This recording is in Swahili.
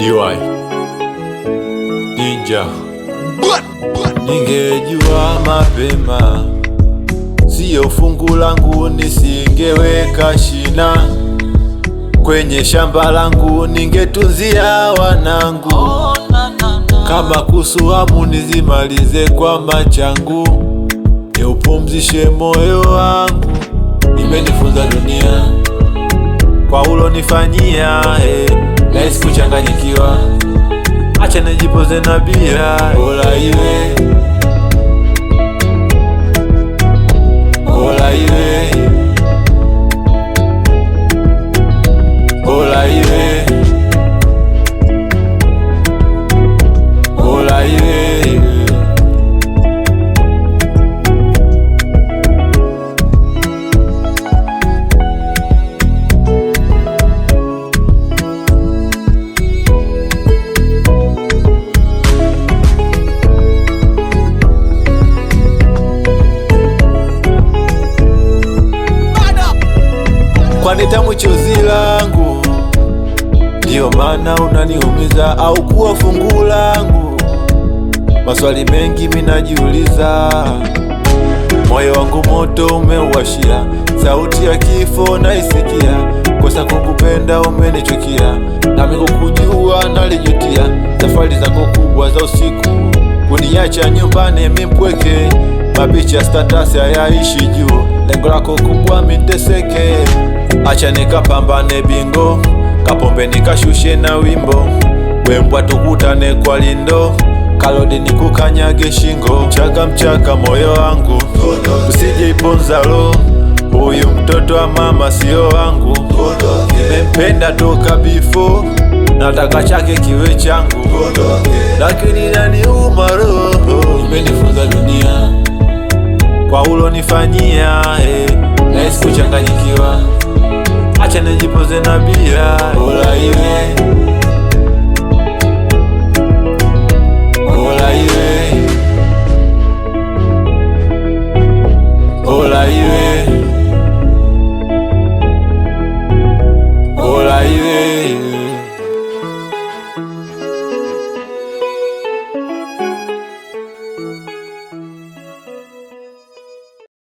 DY Ninja. Ningejua mapema, siyo fungu langu, nisingeweka shina kwenye shamba langu, ningetunzia wanangu. Kama kusuhamu nizimalize kwa machangu, niupumzishe moyo wangu. Imenifunza dunia kwa ulonifanyia, nahisi kuchanganyikiwa, acha nijipoze na bia. Bora iwe, bora iwe, bora iwe, bora iwe. Kwani tamu chozi langu, ndiyo maana unaniumiza au kuwa fungu langu? Maswali mengi minajiuliza, moyo wangu moto umeuwashia, sauti ya kifo naisikia. Kosa kukupenda umenichukia, nami kukujua nalijutia. Safari zako kubwa za usiku, kuniacha nyumbani mimpweke. Mapicha status hayaishi juu, lengo lako kubwa miteseke. Acha nikapambane bingo, kapombe nikashushe na wimbo. Wembwa tukutane kwa lindo, kalodi nikukanyage shingo. Mchaka mchaka moyo wangu, usije iponza lo. Huyu mtoto wa mama sio wangu, nimempenda toka before, nataka chake kiwe changu, lakini inaniuma roho. Imenifunza dunia kwa ulonifanyia, nahisi kuchanganyikiwa, acha nijipoze na bia. Bora iwe,